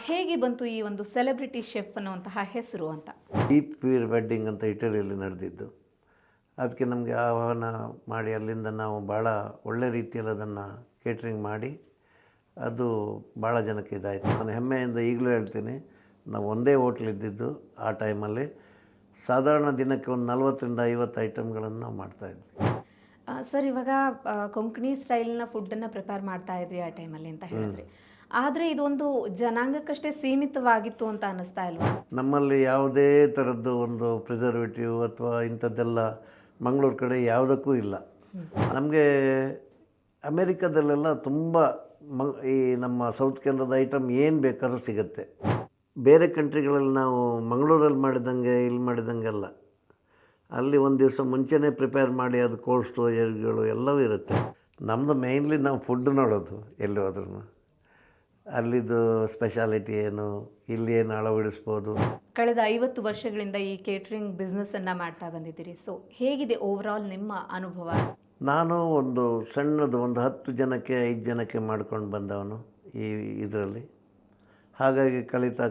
ಹೇಗೆ ಬಂತು ಈ ಒಂದು ಸೆಲೆಬ್ರಿಟಿ ಶೆಫ್ ಅನ್ನುವಂತಹ ಹೆಸರು ಅಂತ? ಡೀಪ್ ವೀರ್ ವೆಡ್ಡಿಂಗ್ ಅಂತ ಇಟಲಿಯಲ್ಲಿ ನಡೆದಿದ್ದು. ಅದಕ್ಕೆ ನಮಗೆ ಆಹ್ವಾನ ಮಾಡಿ ಅಲ್ಲಿಂದ ನಾವು ಭಾಳ ಒಳ್ಳೆ ರೀತಿಯಲ್ಲಿ ಅದನ್ನು ಕೇಟ್ರಿಂಗ್ ಮಾಡಿ ಅದು ಭಾಳ ಜನಕ್ಕೆ ಇದಾಯಿತು. ನಾನು ಹೆಮ್ಮೆಯಿಂದ ಈಗಲೂ ಹೇಳ್ತೀನಿ, ನಾವು ಒಂದೇ ಹೋಟ್ಲ್ ಇದ್ದಿದ್ದು ಆ ಟೈಮಲ್ಲಿ. ಸಾಧಾರಣ ದಿನಕ್ಕೆ ಒಂದು 40ರಿಂದ 50 ಐಟಮ್ಗಳನ್ನು ನಾವು ಮಾಡ್ತಾಯಿದ್ವಿ. ಸರ್, ಇವಾಗ ಕೊಂಕಣಿ ಸ್ಟೈಲ್ನ ಫುಡ್ಡನ್ನು ಪ್ರಿಪೇರ್ ಮಾಡ್ತಾ ಇದ್ರಿ ಆ ಟೈಮಲ್ಲಿ ಅಂತ ಹೇಳಿದ್ರಿ. ಆದರೆ ಇದೊಂದು ಜನಾಂಗಕ್ಕಷ್ಟೇ ಸೀಮಿತವಾಗಿತ್ತು ಅಂತ ಅನ್ನಿಸ್ತಾ ಇಲ್ವಾ? ನಮ್ಮಲ್ಲಿ ಯಾವುದೇ ಥರದ್ದು ಒಂದು ಪ್ರಿಸರ್ವೇಟಿವ್ ಅಥವಾ ಇಂಥದ್ದೆಲ್ಲ ಮಂಗಳೂರು ಕಡೆ ಯಾವುದಕ್ಕೂ ಇಲ್ಲ. ನಮಗೆ ಅಮೇರಿಕಾದಲ್ಲೆಲ್ಲ ತುಂಬ ಈ ನಮ್ಮ ಸೌತ್ ಕೆನಡಾದ ಐಟಮ್ ಏನು ಬೇಕಾದ್ರೂ ಸಿಗುತ್ತೆ. ಬೇರೆ ಕಂಟ್ರಿಗಳಲ್ಲಿ ನಾವು ಮಂಗಳೂರಲ್ಲಿ ಮಾಡಿದಂಗೆ ಇಲ್ಲಿ ಮಾಡಿದಂಗೆಲ್ಲ, ಅಲ್ಲಿ ಒಂದು ದಿವಸ ಮುಂಚೆನೇ ಪ್ರಿಪೇರ್ ಮಾಡಿ ಅದು ಕೋಲ್ಡ್ ಸ್ಟೋರೇಜ್ಗಳು ಎಲ್ಲವೂ ಇರುತ್ತೆ. ನಮ್ಮದು ಮೇಯ್ನ್ಲಿ ನಾವು ಫುಡ್ ನೋಡೋದು ಎಲ್ಲಿ ಹೋದ್ರೂ, ಅಲ್ಲಿದ್ದು ಸ್ಪೆಷಾಲಿಟಿ ಏನು, ಇಲ್ಲಿ ಏನು ಅಳವಡಿಸ್ಬೋದು. ಕಳೆದ 50 ವರ್ಷಗಳಿಂದ ಈ ಕೇಟ್ರಿಂಗ್ ಬಿಸ್ನೆಸ್ಸನ್ನು ಮಾಡ್ತಾ ಬಂದಿದ್ದೀರಿ. ಸೊ ಹೇಗಿದೆ ಓವರಾಲ್ ನಿಮ್ಮ ಅನುಭವ? ನಾನು ಒಂದು ಸಣ್ಣದು ಒಂದು 10 ಜನಕ್ಕೆ 5 ಜನಕ್ಕೆ ಮಾಡ್ಕೊಂಡು ಬಂದವನು ಈ ಇದರಲ್ಲಿ. ಹಾಗಾಗಿ ಕಲಿತಾ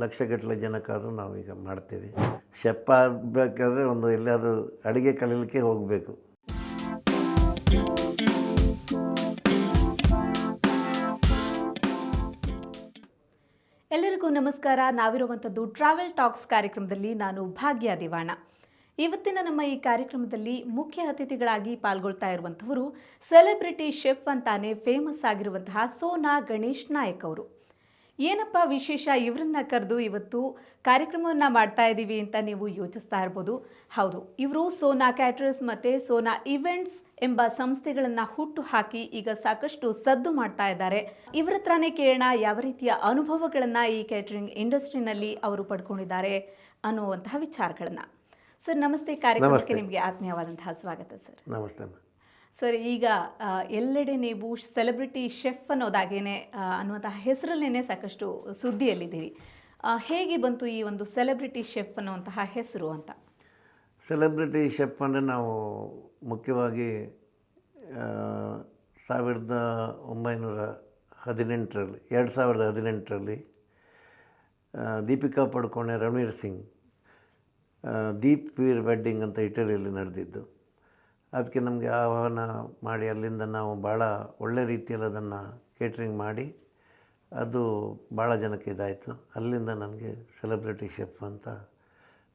ಲಕ್ಷಗಟ್ಟಲೆ ಜನಕ್ಕಾದರೂ ನಾವೀಗ ಮಾಡ್ತೀವಿ. ಶೆಫ್ ಆಗಬೇಕಾದ್ರೆ ಒಂದು ಎಲ್ಲಾದರೂ ಅಡುಗೆ ಕಲೀಲಿಕ್ಕೆ ಹೋಗಬೇಕು. ಎಲ್ಲರಿಗೂ ನಮಸ್ಕಾರ. ನಾವಿರುವಂಥದ್ದು ಟ್ರಾವೆಲ್ ಟಾಕ್ಸ್ ಕಾರ್ಯಕ್ರಮದಲ್ಲಿ. ನಾನು ಭಾಗ್ಯ ದಿವಾಣ. ಇವತ್ತಿನ ನಮ್ಮ ಈ ಕಾರ್ಯಕ್ರಮದಲ್ಲಿ ಮುಖ್ಯ ಅತಿಥಿಗಳಾಗಿ ಪಾಲ್ಗೊಳ್ತಾ ಇರುವಂಥವರು ಸೆಲೆಬ್ರಿಟಿ ಶೆಫ್ ಅಂತಾನೆ ಫೇಮಸ್ ಆಗಿರುವಂತಹ ಸೋನಾ ಗಣೇಶ್ ನಾಯಕ್ ಅವರು. ಏನಪ್ಪ ವಿಶೇಷ ಇವರನ್ನ ಕರೆದು ಇವತ್ತು ಕಾರ್ಯಕ್ರಮವನ್ನು ಮಾಡ್ತಾ ಇದ್ದೀವಿ ಅಂತ ನೀವು ಯೋಚಿಸ್ತಾ ಇರ್ಬೋದು. ಹೌದು, ಇವರು ಸೋನಾ ಕ್ಯಾಟರರ್ಸ್ ಮತ್ತು ಸೋನಾ ಇವೆಂಟ್ಸ್ ಎಂಬ ಸಂಸ್ಥೆಗಳನ್ನು ಹುಟ್ಟು ಹಾಕಿ ಈಗ ಸಾಕಷ್ಟು ಸದ್ದು ಮಾಡ್ತಾ ಇದ್ದಾರೆ. ಇವರ ಹತ್ರನೇ ಕೇಳೋಣ ಯಾವ ರೀತಿಯ ಅನುಭವಗಳನ್ನು ಈ ಕ್ಯಾಟರಿಂಗ್ ಇಂಡಸ್ಟ್ರಿನಲ್ಲಿ ಅವರು ಪಡ್ಕೊಂಡಿದ್ದಾರೆ ಅನ್ನುವಂತಹ ವಿಚಾರಗಳನ್ನು. ಸರ್ ನಮಸ್ತೆ, ಕಾರ್ಯಕ್ರಮಕ್ಕೆ ನಿಮಗೆ ಆತ್ಮೀಯವಾದಂತಹ ಸ್ವಾಗತ ಸರ್. ನಮಸ್ತೆ ಸರ್, ಈಗ ಎಲ್ಲೆಡೆ ನೀವು ಸೆಲೆಬ್ರಿಟಿ ಶೆಫ್ ಅನ್ನೋದಾಗೇನೆ ಅನ್ನುವಂತಹ ಹೆಸರಲ್ಲೇನೆ ಸಾಕಷ್ಟು ಸುದ್ದಿಯಲ್ಲಿದ್ದೀರಿ. ಹೇಗೆ ಬಂತು ಈ ಒಂದು ಸೆಲೆಬ್ರಿಟಿ ಶೆಫ್ ಅನ್ನುವಂತಹ ಹೆಸರು ಅಂತ? ಸೆಲೆಬ್ರಿಟಿ ಶೆಫ್ ಅಂದರೆ ನಾವು ಮುಖ್ಯವಾಗಿ 2018ರಲ್ಲಿ ದೀಪಿಕಾ ಪಡುಕೋಣೆ, ರಣವೀರ್ ಸಿಂಗ್ ಡೀಪ್ ವೀರ್ ವೆಡ್ಡಿಂಗ್ ಅಂತ ಇಟಲಿಯಲ್ಲಿ ನಡೆದಿದ್ದು. ಅದಕ್ಕೆ ನಮಗೆ ಆಹ್ವಾನ ಮಾಡಿ ಅಲ್ಲಿಂದ ನಾವು ಭಾಳ ಒಳ್ಳೆ ರೀತಿಯಲ್ಲಿ ಅದನ್ನು ಕೇಟ್ರಿಂಗ್ ಮಾಡಿ ಅದು ಭಾಳ ಜನಕ್ಕೆ ಇದಾಯಿತು. ಅಲ್ಲಿಂದ ನನಗೆ ಸೆಲೆಬ್ರಿಟಿ ಶೆಫ್ ಅಂತ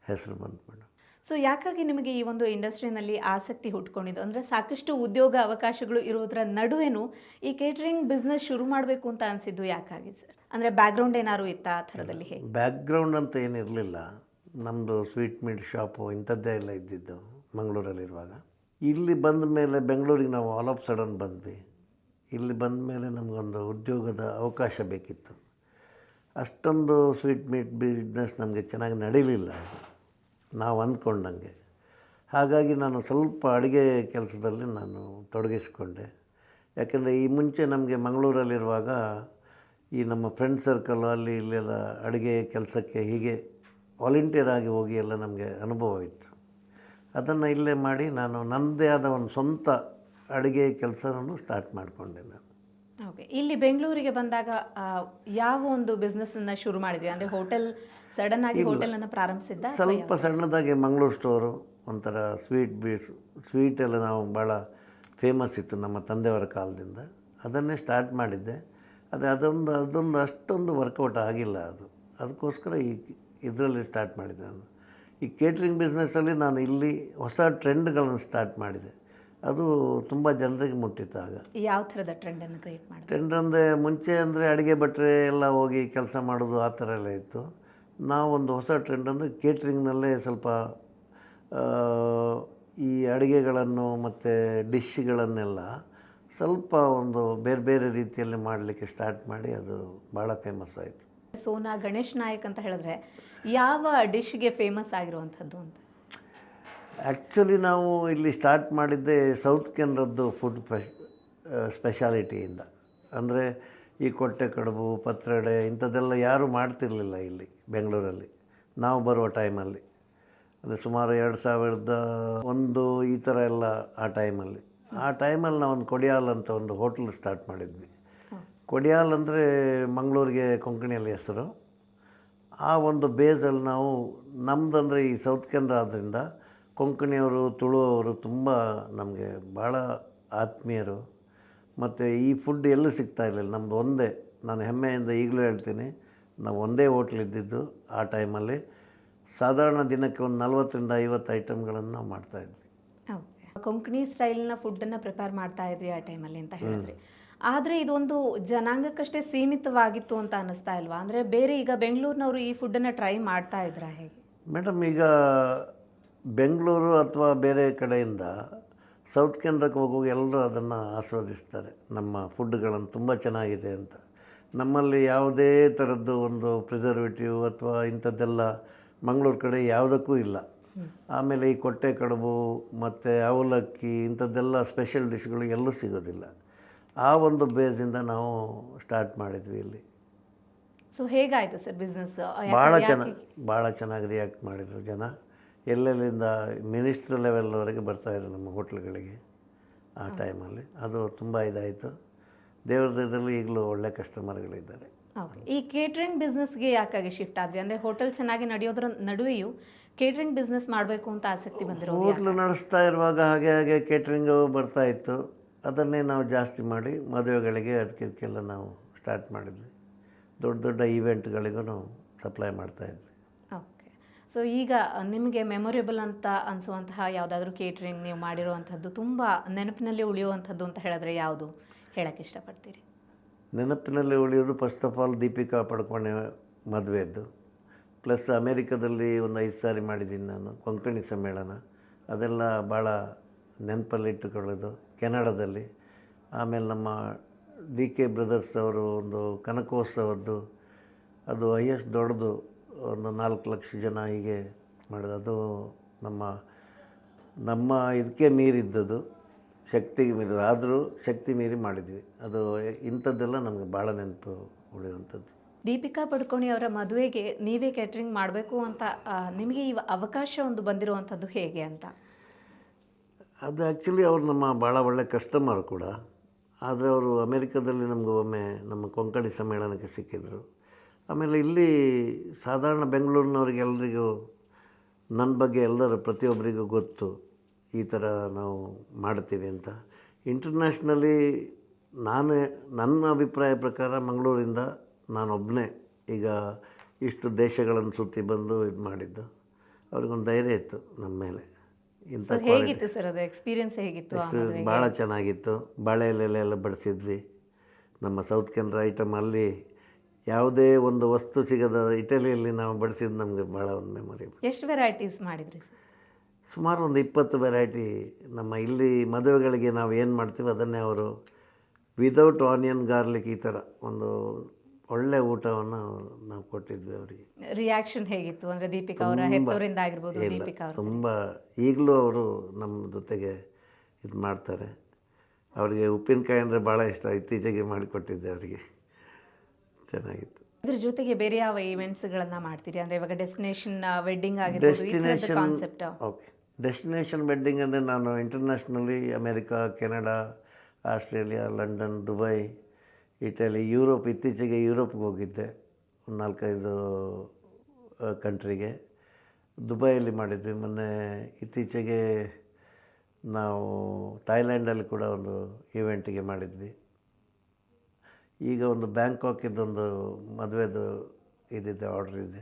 ಹೆಸರು ಬಂತು ಮೇಡಮ್. ಸೊ ಯಾಕಾಗಿ ನಿಮಗೆ ಈ ಒಂದು ಇಂಡಸ್ಟ್ರಿನಲ್ಲಿ ಆಸಕ್ತಿ ಹುಟ್ಕೊಂಡಿದ್ದು? ಅಂದರೆ ಸಾಕಷ್ಟು ಉದ್ಯೋಗ ಅವಕಾಶಗಳು ಇರೋದ್ರ ನಡುವೆನೂ ಈ ಕೇಟ್ರಿಂಗ್ ಬಿಸ್ನೆಸ್ ಶುರು ಮಾಡಬೇಕು ಅಂತ ಅನಿಸಿದ್ದು ಯಾಕಾಗಿ ಸರ್? ಅಂದರೆ ಬ್ಯಾಕ್ಗ್ರೌಂಡ್ ಏನಾದ್ರು ಇತ್ತಾ ಆ ಥರದಲ್ಲಿ? ಹೇಗೆ? ಬ್ಯಾಕ್ಗ್ರೌಂಡ್ ಅಂತ ಏನಿರಲಿಲ್ಲ. ನಮ್ಮದು ಸ್ವೀಟ್ ಮೀಟ್ ಶಾಪು ಇಂಥದ್ದೇ ಎಲ್ಲ ಇದ್ದಿದ್ದು ಮಂಗಳೂರಲ್ಲಿರುವಾಗ. ಇಲ್ಲಿ ಬಂದ ಮೇಲೆ ಬೆಂಗಳೂರಿಗೆ ನಾವು ಆಲ್ ಆಫ್ ಸಡನ್ ಬಂದ್ವಿ. ಇಲ್ಲಿ ಬಂದ ಮೇಲೆ ನಮಗೊಂದು ಉದ್ಯೋಗದ ಅವಕಾಶ ಬೇಕಿತ್ತು. ಅಷ್ಟೊಂದು ಸ್ವೀಟ್ ಮೀಟ್ ಬಿಸ್ನೆಸ್ ನಮಗೆ ಚೆನ್ನಾಗಿ ನಡೀಲಿಲ್ಲ ನಾವು ಅಂದ್ಕೊಂಡಂಗೆ. ಹಾಗಾಗಿ ನಾನು ಸ್ವಲ್ಪ ಅಡುಗೆ ಕೆಲಸದಲ್ಲಿ ನಾನು ತೊಡಗಿಸ್ಕೊಂಡೆ. ಯಾಕೆಂದರೆ ಈ ಮುಂಚೆ ನಮಗೆ ಮಂಗಳೂರಲ್ಲಿರುವಾಗ ಈ ನಮ್ಮ ಫ್ರೆಂಡ್ ಸರ್ಕಲ್ ಅಲ್ಲಿ ಇಲ್ಲೆಲ್ಲ ಅಡುಗೆ ಕೆಲಸಕ್ಕೆ ಹೀಗೆ ವಾಲಂಟಿಯರ್ ಆಗಿ ಹೋಗಿ ಎಲ್ಲ ನಮಗೆ ಅನುಭವ ಇತ್ತು. ಅದನ್ನು ಇಲ್ಲೇ ಮಾಡಿ ನಾನು ನನ್ನದೇ ಆದ ಒಂದು ಸ್ವಂತ ಅಡುಗೆ ಕೆಲಸವನ್ನು ಸ್ಟಾರ್ಟ್ ಮಾಡಿಕೊಂಡೆ ನಾನು. ಓಕೆ, ಇಲ್ಲಿ ಬೆಂಗಳೂರಿಗೆ ಬಂದಾಗ ಯಾವ ಒಂದು ಬಿಸ್ನೆಸ್ಸನ್ನು ಶುರು ಮಾಡಿದ್ವಿ? ಅಂದರೆ ಹೋಟೆಲ್ ಸಡನ್ ಆಗಿ ಹೋಟೆಲನ್ನು ಪ್ರಾರಂಭಿಸಿದ್ದ? ಸ್ವಲ್ಪ ಸಣ್ಣದಾಗಿ ಮಂಗಳೂರು ಸ್ಟೋರು, ಒಂಥರ ಸ್ವೀಟ್ ಎಲ್ಲ ನಾವು ಭಾಳ ಫೇಮಸ್ ಇತ್ತು ನಮ್ಮ ತಂದೆಯವರ ಕಾಲದಿಂದ. ಅದನ್ನೇ ಸ್ಟಾರ್ಟ್ ಮಾಡಿದ್ದೆ. ಅದೊಂದು ಅಷ್ಟೊಂದು ವರ್ಕೌಟ್ ಆಗಿಲ್ಲ. ಅದಕ್ಕೋಸ್ಕರ ಇದರಲ್ಲಿ ಸ್ಟಾರ್ಟ್ ಮಾಡಿದ್ದೆ ನಾನು. ಈ ಕೇಟ್ರಿಂಗ್ ಬಿಸ್ನೆಸ್ಸಲ್ಲಿ ನಾನು ಇಲ್ಲಿ ಹೊಸ ಟ್ರೆಂಡ್ಗಳನ್ನು ಸ್ಟಾರ್ಟ್ ಮಾಡಿದೆ. ಅದು ತುಂಬ ಜನರಿಗೆ ಮುಟ್ಟಿತ್ತು. ಆಗ ಯಾವ ಥರದ ಟ್ರೆಂಡನ್ನು ಕ್ರಿಯೇಟ್ ಮಾಡಿ? ಟ್ರೆಂಡ್ ಅಂದರೆ ಮುಂಚೆ ಅಂದರೆ ಅಡುಗೆ ಭಟ್ರೆ ಎಲ್ಲ ಹೋಗಿ ಕೆಲಸ ಮಾಡೋದು ಆ ಥರ ಎಲ್ಲ ಇತ್ತು. ನಾವೊಂದು ಹೊಸ ಟ್ರೆಂಡ್ ಅಂದರೆ ಕೇಟ್ರಿಂಗ್ನಲ್ಲೇ ಸ್ವಲ್ಪ ಈ ಅಡುಗೆಗಳನ್ನು ಮತ್ತು ಡಿಶ್ಗಳನ್ನೆಲ್ಲ ಸ್ವಲ್ಪ ಒಂದು ಬೇರೆ ಬೇರೆ ರೀತಿಯಲ್ಲಿ ಮಾಡಲಿಕ್ಕೆ ಸ್ಟಾರ್ಟ್ ಮಾಡಿ ಅದು ಭಾಳ ಫೇಮಸ್ ಆಯಿತು. ಸೋನಾ ಗಣೇಶ್ ನಾಯಕ್ ಅಂತ ಹೇಳಿದ್ರೆ ಯಾವ ಡಿಶ್ಗೆ ಫೇಮಸ್ ಆಗಿರುವಂಥದ್ದು ಅಂತ? ಆ್ಯಕ್ಚುಲಿ ನಾವು ಇಲ್ಲಿ ಸ್ಟಾರ್ಟ್ ಮಾಡಿದ್ದೆ ಸೌತ್ ಕೆನಡದ್ದು ಫುಡ್ ಸ್ಪೆಷಾಲಿಟಿಯಿಂದ. ಅಂದರೆ ಈ ಕೊಟ್ಟೆ ಕಡುಬು, ಪತ್ರೊಡೆ ಇಂಥದ್ದೆಲ್ಲ ಯಾರೂ ಮಾಡ್ತಿರಲಿಲ್ಲ ಇಲ್ಲಿ ಬೆಂಗಳೂರಲ್ಲಿ ನಾವು ಬರುವ ಟೈಮಲ್ಲಿ. ಅಂದರೆ ಸುಮಾರು 2001 ಈ ಥರ ಎಲ್ಲ ಆ ಟೈಮಲ್ಲಿ ನಾವೊಂದು ಕೊಡಿಯಾಲ್ ಅಂತ ಒಂದು ಹೋಟ್ಲ್ ಸ್ಟಾರ್ಟ್ ಮಾಡಿದ್ವಿ. ಕೊಡಿಯಾಲ್ ಅಂದರೆ ಮಂಗಳೂರಿಗೆ ಕೊಂಕಣಿಯಲ್ಲಿ ಹೆಸರು. ಆ ಒಂದು ಬೇಸಲ್ಲಿ ನಾವು ನಮ್ಮದಂದರೆ ಈ ಸೌತ್ ಕೆನರಾ ಆದ್ದರಿಂದ ಕೊಂಕಣಿಯವರು ತುಳುವವರು ತುಂಬ ನಮಗೆ ಭಾಳ ಆತ್ಮೀಯರು. ಮತ್ತು ಈ ಫುಡ್ ಎಲ್ಲೂ ಸಿಗ್ತಾ ಇರಲಿಲ್ಲ. ನಮ್ಮದು ಒಂದೇ, ನಾನು ಹೆಮ್ಮೆಯಿಂದ ಈಗಲೂ ಹೇಳ್ತೀನಿ, ನಾವು ಒಂದೇ ಹೋಟ್ಲ್ ಇದ್ದಿದ್ದು ಆ ಟೈಮಲ್ಲಿ. ಸಾಧಾರಣ ದಿನಕ್ಕೆ ಒಂದು 40ರಿಂದ 50 ಐಟಮ್ಗಳನ್ನು ನಾವು ಮಾಡ್ತಾಯಿದ್ವಿ. ಕೊಂಕಣಿ ಸ್ಟೈಲ್ನ ಫುಡ್ಡನ್ನು ಪ್ರಿಪೇರ್ ಮಾಡ್ತಾ ಇದ್ರಿ ಆ ಟೈಮಲ್ಲಿ ಅಂತ ಹೇಳಿದ್ರಿ. ಆದರೆ ಇದೊಂದು ಜನಾಂಗಕ್ಕಷ್ಟೇ ಸೀಮಿತವಾಗಿತ್ತು ಅಂತ ಅನ್ನಿಸ್ತಾ ಇಲ್ವಾ? ಅಂದರೆ ಬೇರೆ ಈಗ ಬೆಂಗಳೂರಿನವರು ಈ ಫುಡ್ಡನ್ನು ಟ್ರೈ ಮಾಡ್ತಾ ಇದ್ರಾ ಹೇಗೆ? ಮೇಡಮ್, ಈಗ ಬೆಂಗಳೂರು ಅಥವಾ ಬೇರೆ ಕಡೆಯಿಂದ ಸೌತ್ ಕೆನರಾಕ್ಕೆ ಹೋಗುವಾಗ ಎಲ್ಲರೂ ಅದನ್ನು ಆಸ್ವಾದಿಸ್ತಾರೆ. ನಮ್ಮ ಫುಡ್ಗಳನ್ನು ತುಂಬ ಚೆನ್ನಾಗಿದೆ ಅಂತ. ನಮ್ಮಲ್ಲಿ ಯಾವುದೇ ಥರದ್ದು ಒಂದು ಪ್ರಿಸರ್ವೇಟಿವ್ ಅಥವಾ ಇಂಥದ್ದೆಲ್ಲ ಮಂಗಳೂರು ಕಡೆ ಯಾವುದಕ್ಕೂ ಇಲ್ಲ. ಆಮೇಲೆ ಈ ಕೊಟ್ಟೆ ಕಡುಬು ಮತ್ತು ಅವಲಕ್ಕಿ ಇಂಥದ್ದೆಲ್ಲ ಸ್ಪೆಷಲ್ ಡಿಶ್ಗಳು ಎಲ್ಲೂ ಸಿಗೋದಿಲ್ಲ. ಆ ಒಂದು ಬೇಸಿಂದ ನಾವು ಸ್ಟಾರ್ಟ್ ಮಾಡಿದ್ವಿ ಇಲ್ಲಿ. ಸೊ ಹೇಗಾಯಿತು ಸರ್ ಬಿಸ್ನೆಸ್? ಭಾಳ ಚೆನ್ನಾಗಿ ರಿಯಾಕ್ಟ್ ಮಾಡಿದರು ಜನ. ಎಲ್ಲೆಲ್ಲಿಂದ ಮಿನಿಸ್ಟ್ರ್ ಲೆವೆಲ್ವರೆಗೆ ಬರ್ತಾಯಿದ್ರು ನಮ್ಮ ಹೋಟ್ಲ್ಗಳಿಗೆ ಆ ಟೈಮಲ್ಲಿ. ಅದು ತುಂಬ ಇದಾಯಿತು. ದೇವ್ರ ದಯದಲ್ಲಿ ಈಗಲೂ ಒಳ್ಳೆ ಕಸ್ಟಮರ್ಗಳಿದ್ದಾರೆ. ಈ ಕೇಟ್ರಿಂಗ್ ಬಿಸ್ನೆಸ್ಗೆ ಯಾಕಾಗಿ ಶಿಫ್ಟ್ ಆದ್ರಿ? ಅಂದರೆ ಹೋಟೆಲ್ ಚೆನ್ನಾಗಿ ನಡೆಯೋದ್ರ ನಡುವೆಯೂ ಕೇಟ್ರಿಂಗ್ ಬಿಸ್ನೆಸ್ ಮಾಡಬೇಕು ಅಂತ ಆಸಕ್ತಿ ಬಂದಿರೋದು? ಹೋಟ್ಲು ನಡೆಸ್ತಾ ಇರುವಾಗ ಹಾಗೆ ಕೇಟ್ರಿಂಗು ಬರ್ತಾಯಿತ್ತು. ಅದನ್ನೇ ನಾವು ಜಾಸ್ತಿ ಮಾಡಿ ಮದುವೆಗಳಿಗೆ ಅದಕ್ಕೆಲ್ಲ ನಾವು ಸ್ಟಾರ್ಟ್ ಮಾಡಿದ್ವಿ. ದೊಡ್ಡ ದೊಡ್ಡ ಈವೆಂಟ್ಗಳಿಗೂ ನಾವು ಸಪ್ಲೈ ಮಾಡ್ತಾಯಿದ್ವಿ. ಓಕೆ. ಸೊ ಈಗ ನಿಮಗೆ ಮೆಮೊರೇಬಲ್ ಅಂತ ಅನಿಸುವಂತಹ ಯಾವುದಾದ್ರೂ ಕೇಟ್ರಿಂಗ್ ನೀವು ಮಾಡಿರುವಂಥದ್ದು ತುಂಬ ನೆನಪಿನಲ್ಲಿ ಉಳಿಯುವಂಥದ್ದು ಅಂತ ಹೇಳಿದ್ರೆ ಯಾವುದು ಹೇಳೋಕ್ಕೆ ಇಷ್ಟಪಡ್ತೀರಿ? ನೆನಪಿನಲ್ಲಿ ಉಳಿಯೋದು first of all Deepika Padukone ಮದುವೆದ್ದು. ಪ್ಲಸ್ ಅಮೇರಿಕಾದಲ್ಲಿ ಒಂದು 5 ಸಾರಿ ಮಾಡಿದ್ದೀನಿ ನಾನು ಕೊಂಕಣಿ ಸಮ್ಮೇಳನ. ಅದೆಲ್ಲ ಭಾಳ ನೆನಪಲ್ಲಿಟ್ಟುಕೊಳ್ಳೋದು. ಕೆನಡಾದಲ್ಲಿ ಆಮೇಲೆ ನಮ್ಮ DK ಬ್ರದರ್ಸ್ ಅವರು ಒಂದು ಕನಕೋತ್ಸವದ್ದು, ಅದು ಹೈಯೆಸ್ಟ್ ದೊಡ್ಡದು, ಒಂದು 4 ಲಕ್ಷ ಜನ ಹೀಗೆ ಮಾಡೋದು. ಅದು ನಮ್ಮ ಇದಕ್ಕೆ ಮೀರಿದ್ದದು, ಶಕ್ತಿಗೆ ಮೀರಿದ್ದು. ಆದರೂ ಶಕ್ತಿ ಮೀರಿ ಮಾಡಿದ್ವಿ. ಅದು ಇಂಥದ್ದೆಲ್ಲ ನಮಗೆ ಭಾಳ ನೆನಪು ಉಳಿಯುವಂಥದ್ದು. ದೀಪಿಕಾ ಪಡುಕೋಣೆ ಅವರ ಮದುವೆಗೆ ನೀವೇ ಕ್ಯಾಟ್ರಿಂಗ್ ಮಾಡಬೇಕು ಅಂತ ನಿಮಗೆ ಈ ಅವಕಾಶ ಒಂದು ಬಂದಿರುವಂಥದ್ದು ಹೇಗೆ ಅಂತ? ಅದು ಆ್ಯಕ್ಚುಲಿ ಅವರು ನಮ್ಮ ಭಾಳ ಒಳ್ಳೆ ಕಸ್ಟಮರ್ ಕೂಡ. ಆದರೆ ಅವರು ಅಮೇರಿಕಾದಲ್ಲಿ ನಮಗೂ ಒಮ್ಮೆ ನಮ್ಮ ಕೊಂಕಣಿ ಸಮ್ಮೇಳನಕ್ಕೆ ಸಿಕ್ಕಿದ್ರು. ಆಮೇಲೆ ಇಲ್ಲಿ ಸಾಧಾರಣ ಬೆಂಗಳೂರಿನವ್ರಿಗೆ ಎಲ್ರಿಗೂ ನನ್ನ ಬಗ್ಗೆ ಎಲ್ಲರೂ ಪ್ರತಿಯೊಬ್ಬರಿಗೂ ಗೊತ್ತು ಈ ಥರ ನಾವು ಮಾಡ್ತೀವಿ ಅಂತ. ಇಂಟರ್ನ್ಯಾಷ್ನಲಿ ನನ್ನ ಅಭಿಪ್ರಾಯ ಪ್ರಕಾರ ಮಂಗಳೂರಿಂದ ನಾನೊಬ್ಬನೇ ಈಗ ಇಷ್ಟು ದೇಶಗಳನ್ನು ಸುತ್ತಿ ಬಂದು ಇದು ಮಾಡಿದ್ದು. ಅವ್ರಿಗೊಂದು ಧೈರ್ಯ ಇತ್ತು ನನ್ನ ಮೇಲೆ. ಹೇಗಿತ್ತು ಸರ್ ಅದು ಎಕ್ಸ್ಪೀರಿಯನ್ಸ್ ಹೇಗಿತ್ತು? ಭಾಳ ಚೆನ್ನಾಗಿತ್ತು. ಬಾಳೆ ಎಲೆಲ್ಲ ಬಡಿಸಿದ್ವಿ. ನಮ್ಮ ಸೌತ್ ಕೆನರಾ ಐಟಮ್ ಅಲ್ಲಿ ಯಾವುದೇ ಒಂದು ವಸ್ತು ಸಿಗದ ಇಟಲಿಯಲ್ಲಿ ನಾವು ಬಡಿಸಿದ್ದು ನಮಗೆ ಭಾಳ ಒಂದು ಮೆಮೊರಿ. ಎಷ್ಟು ವೆರೈಟೀಸ್ ಮಾಡಿದ್ರಿ? ಸುಮಾರು ಒಂದು 20 ವೆರೈಟಿ. ನಮ್ಮ ಇಲ್ಲಿ ಮದುವೆಗಳಿಗೆ ನಾವು ಏನು ಮಾಡ್ತೀವಿ ಅದನ್ನೇ ಅವರು ವಿದೌಟ್ ಆನಿಯನ್ ಗಾರ್ಲಿಕ್ ಈ ಥರ ಒಂದು ಒಳ್ಳೆ ಊಟವನ್ನು ನಾವು ಕೊಟ್ಟಿದ್ವಿ ಅವರಿಗೆ. ರಿಯಾಕ್ಷನ್ ಹೇಗಿತ್ತು? ಅಂದರೆ ದೀಪಿಕಾ ಅವರ ಹೆತ್ತವರಿಂದ ಆಗಿರ್ಬೋದು, ದೀಪಿಕಾ ಅವರು ತುಂಬ ಈಗಲೂ ಅವರು ನಮ್ಮ ಜೊತೆಗೆ ಇದು ಮಾಡ್ತಾರೆ. ಅವರಿಗೆ ಉಪ್ಪಿನಕಾಯಿ ಅಂದರೆ ಭಾಳ ಇಷ್ಟ. ಇತ್ತೀಚೆಗೆ ಮಾಡಿಕೊಟ್ಟಿದ್ದೆ ಅವರಿಗೆ, ಚೆನ್ನಾಗಿತ್ತು. ಇದ್ರ ಜೊತೆಗೆ ಬೇರೆ ಯಾವ ಈವೆಂಟ್ಸ್ಗಳನ್ನು ಮಾಡ್ತೀರಿ? ಅಂದರೆ ಇವಾಗ ಡೆಸ್ಟಿನೇಷನ್ ವೆಡ್ಡಿಂಗ್ ಆಗಿರ್ಬೋದು, ಕಾನ್ಸೆಪ್ಟ್. ಓಕೆ, ಡೆಸ್ಟಿನೇಷನ್ ವೆಡ್ಡಿಂಗ್ ಅಂದರೆ ನಾನು internationally America, Canada, Australia, London, Dubai, Italy, Europe. ಇತ್ತೀಚೆಗೆ ಯುರೋಪ್ಗೆ ಹೋಗಿದ್ದೆ, ಒಂದು 4-5 ಕಂಟ್ರಿಗೆ. ದುಬೈಯಲ್ಲಿ ಮಾಡಿದ್ವಿ. ಮೊನ್ನೆ ಇತ್ತೀಚೆಗೆ ನಾವು ಥೈಲ್ಯಾಂಡಲ್ಲಿ ಕೂಡ ಒಂದು ಈವೆಂಟಿಗೆ ಮಾಡಿದ್ವಿ. ಈಗ ಒಂದು ಬ್ಯಾಂಕಾಕಿದ್ದೊಂದು ಮದುವೆದು ಇದಿದೆ, ಆರ್ಡ್ರ್ ಇದೆ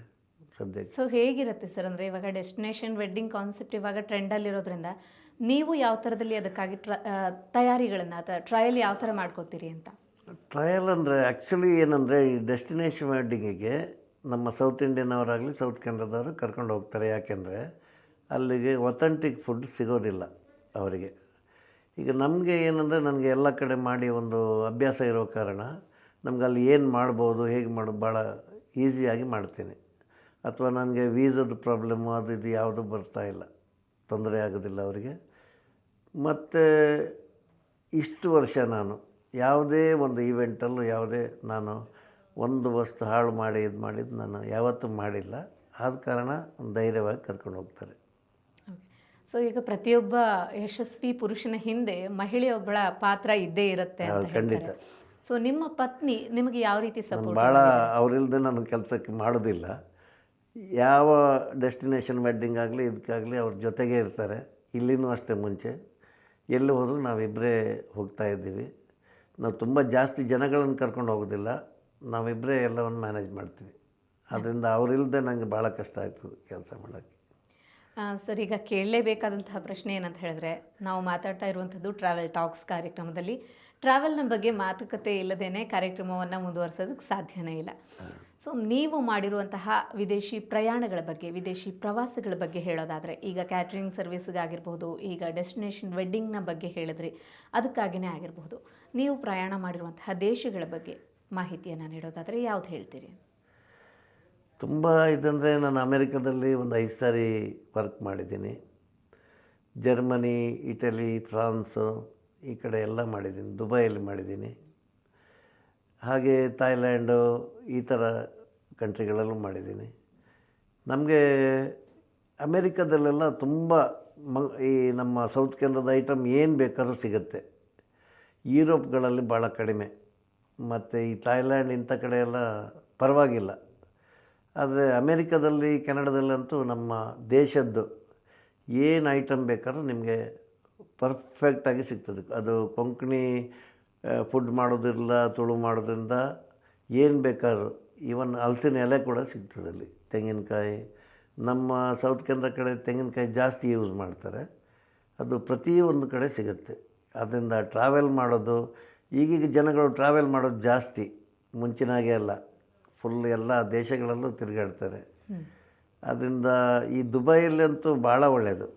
ಸದ್ಯಕ್ಕೆ. ಸೊ ಹೇಗಿರುತ್ತೆ ಸರ್? ಅಂದರೆ ಇವಾಗ ಡೆಸ್ಟಿನೇಷನ್ ವೆಡ್ಡಿಂಗ್ ಕಾನ್ಸೆಪ್ಟ್ ಇವಾಗ ಟ್ರೆಂಡಲ್ಲಿರೋದ್ರಿಂದ ನೀವು ಯಾವ ಥರದಲ್ಲಿ ಅದಕ್ಕಾಗಿ ತಯಾರಿಗಳನ್ನು ಅಥವಾ ಟ್ರಯಲ್ ಯಾವ ಥರ ಮಾಡ್ಕೋತೀರಿ ಅಂತ? ಟ್ರಯಲ್ ಅಂದರೆ ಆ್ಯಕ್ಚುಲಿ ಏನಂದರೆ ಈ ಡೆಸ್ಟಿನೇಷನ್ ವೆಡ್ಡಿಂಗಿಗೆ ನಮ್ಮ ಸೌತ್ ಇಂಡಿಯನ್ ಅವರಾಗಲಿ ಸೌತ್ ಕೆನಡಾದವರು ಕರ್ಕೊಂಡು ಹೋಗ್ತಾರೆ. ಯಾಕೆಂದರೆ ಅಲ್ಲಿಗೆ ಒಥೆಂಟಿಕ್ ಫುಡ್ ಸಿಗೋದಿಲ್ಲ ಅವರಿಗೆ. ಈಗ ನಮಗೆ ಏನಂದರೆ ನನಗೆ ಎಲ್ಲ ಕಡೆ ಮಾಡಿ ಒಂದು ಅಭ್ಯಾಸ ಇರೋ ಕಾರಣ ನಮ್ಗೆ ಅಲ್ಲಿ ಏನು ಮಾಡ್ಬೋದು, ಹೇಗೆ ಮಾಡೋದು ಭಾಳ ಈಸಿಯಾಗಿ ಮಾಡ್ತೀನಿ. ಅಥವಾ ನನಗೆ ವೀಸದ ಪ್ರಾಬ್ಲಮ್ಮು ಅದು ಇದು ಯಾವುದೂ ಬರ್ತಾಯಿಲ್ಲ, ತೊಂದರೆ ಆಗೋದಿಲ್ಲ ಅವರಿಗೆ. ಮತ್ತು ಇಷ್ಟು ವರ್ಷ ನಾನು ಯಾವುದೇ ಒಂದು ಈವೆಂಟಲ್ಲೂ ನಾನು ಒಂದು ವಸ್ತು ಹಾಳು ಮಾಡಿ ಇದು ಮಾಡಿದ್ದು ನಾನು ಯಾವತ್ತೂ ಮಾಡಿಲ್ಲ. ಆದ ಕಾರಣ ಒಂದು ಧೈರ್ಯವಾಗಿ ಕರ್ಕೊಂಡು ಹೋಗ್ತಾರೆ. ಸೊ ಈಗ ಪ್ರತಿಯೊಬ್ಬ ಯಶಸ್ವಿ ಪುರುಷನ ಹಿಂದೆ ಮಹಿಳೆಯೊಬ್ಬಳ ಪಾತ್ರ ಇದ್ದೇ ಇರುತ್ತೆ ಅಂತ ಖಂಡಿತ. ಸೊ ನಿಮ್ಮ ಪತ್ನಿ ನಿಮಗೆ ಯಾವ ರೀತಿ ನಾನು ಸಪೋರ್ಟ್? ಭಾಳ ಅವರಿಲ್ಲದೆ ನಾನು ಕೆಲಸಕ್ಕೆ ಮಾಡೋದಿಲ್ಲ. ಯಾವ ಡೆಸ್ಟಿನೇಷನ್ ವೆಡ್ಡಿಂಗ್ ಆಗಲಿ ಇದಕ್ಕಾಗಲಿ ಅವ್ರ ಜೊತೆಗೇ ಇರ್ತಾರೆ. ಇಲ್ಲಿನೂ ಅಷ್ಟೇ, ಮುಂಚೆ ಎಲ್ಲಿ ಹೋದರೂ ನಾವಿಬ್ಬರೇ ಹೋಗ್ತಾ ಇದ್ದೀವಿ. ನಾವು ತುಂಬ ಜಾಸ್ತಿ ಜನಗಳನ್ನು ಕರ್ಕೊಂಡು ಹೋಗೋದಿಲ್ಲ, ನಾವಿಬ್ಬರೇ ಎಲ್ಲವನ್ನು ಮ್ಯಾನೇಜ್ ಮಾಡ್ತೀವಿ. ಅದರಿಂದ ಅವರಿಲ್ಲದೆ ನನಗೆ ಭಾಳ ಕಷ್ಟ ಆಗ್ತದೆ ಕೆಲಸ ಮಾಡೋಕ್ಕೆ. ಸರ್, ಈಗ ಕೇಳಲೇಬೇಕಾದಂತಹ ಪ್ರಶ್ನೆ ಏನಂತ ಹೇಳಿದ್ರೆ, ನಾವು ಮಾತಾಡ್ತಾ ಇರುವಂಥದ್ದು ಟ್ರಾವೆಲ್ ಟಾಕ್ಸ್ ಕಾರ್ಯಕ್ರಮದಲ್ಲಿ. ಟ್ರಾವೆಲ್ನ ಬಗ್ಗೆ ಮಾತುಕತೆ ಇಲ್ಲದೇನೆ ಕಾರ್ಯಕ್ರಮವನ್ನು ಮುಂದುವರಿಸೋದಕ್ಕೆ ಸಾಧ್ಯನೇ ಇಲ್ಲ. ಸೊ ನೀವು ಮಾಡಿರುವಂತಹ ವಿದೇಶಿ ಪ್ರಯಾಣಗಳ ಬಗ್ಗೆ, ವಿದೇಶಿ ಪ್ರವಾಸಗಳ ಬಗ್ಗೆ ಹೇಳೋದಾದರೆ, ಈಗ ಕ್ಯಾಟ್ರಿಂಗ್ ಸರ್ವಿಸ್ಗಾಗಿರ್ಬೋದು, ಈಗ ಡೆಸ್ಟಿನೇಷನ್ ವೆಡ್ಡಿಂಗ್ನ ಬಗ್ಗೆ ಹೇಳಿದ್ರಿ, ಅದಕ್ಕಾಗಿಯೇ ಆಗಿರಬಹುದು. ನೀವು ಪ್ರಯಾಣ ಮಾಡಿರುವಂತಹ ದೇಶಗಳ ಬಗ್ಗೆ ಮಾಹಿತಿಯನ್ನು ನೀಡೋದಾದರೆ ಯಾವ್ದು ಹೇಳ್ತೀರಿ? ತುಂಬ ಇದಂದರೆ, ನಾನು ಅಮೇರಿಕಾದಲ್ಲಿ ಒಂದು 5 ಸಾರಿ ವರ್ಕ್ ಮಾಡಿದ್ದೀನಿ. ಜರ್ಮನಿ, ಇಟಲಿ, ಫ್ರಾನ್ಸು ಈ ಕಡೆ ಎಲ್ಲ ಮಾಡಿದ್ದೀನಿ. ದುಬೈಯಲ್ಲಿ ಮಾಡಿದ್ದೀನಿ. ಹಾಗೆ ಥಾಯ್ಲ್ಯಾಂಡು ಈ ಥರ ಕಂಟ್ರಿಗಳಲ್ಲೂ ಮಾಡಿದ್ದೀನಿ. ನಮಗೆ ಅಮೇರಿಕಾದಲ್ಲೆಲ್ಲ ತುಂಬ ಈ ನಮ್ಮ ಸೌತ್ ಕೆನಡಾದ ಐಟಮ್ ಏನು ಬೇಕಾದ್ರೂ ಸಿಗುತ್ತೆ. ಯುರೋಪ್ಗಳಲ್ಲಿ ಭಾಳ ಕಡಿಮೆ, ಮತ್ತು ಈ ಥಾಯ್ಲ್ಯಾಂಡ್ ಇಂಥ ಕಡೆ ಎಲ್ಲ ಪರವಾಗಿಲ್ಲ. ಆದರೆ ಅಮೇರಿಕಾದಲ್ಲಿ, ಕೆನಡಾದಲ್ಲಂತೂ ನಮ್ಮ ದೇಶದ್ದು ಏನು ಐಟಮ್ ಬೇಕಾದ್ರೂ ನಿಮಗೆ ಪರ್ಫೆಕ್ಟಾಗಿ ಸಿಗ್ತದೆ. ಅದು ಕೊಂಕಣಿ ಫುಡ್ ಮಾಡೋದಿರಲಿಲ್ಲ, ತುಳು ಮಾಡೋದ್ರಿಂದ ಏನು ಬೇಕಾದ್ರೂ, ಈವನ್ ಹಲಸಿನ ಎಲೆ ಕೂಡ ಸಿಗ್ತದೆ ಅಲ್ಲಿ. ತೆಂಗಿನಕಾಯಿ, ನಮ್ಮ ಸೌತ್ ಕೆನಡಾ ಕಡೆ ತೆಂಗಿನಕಾಯಿ ಜಾಸ್ತಿ ಯೂಸ್ ಮಾಡ್ತಾರೆ. ಅದು ಪ್ರತಿಯೊಂದು ಕಡೆ ಸಿಗುತ್ತೆ. ಅದರಿಂದ ಟ್ರಾವೆಲ್ ಮಾಡೋದು, ಈಗೀಗ ಜನಗಳು ಟ್ರಾವೆಲ್ ಮಾಡೋದು ಜಾಸ್ತಿ, ಮುಂಚಿನಾಗೆ ಅಲ್ಲ. ಫುಲ್ ಎಲ್ಲ ದೇಶಗಳಲ್ಲೂ ತಿರುಗಾಡ್ತಾರೆ. ಅದರಿಂದ ಈ ದುಬೈಯಲ್ಲಂತೂ ಭಾಳ ಒಳ್ಳೆಯದು.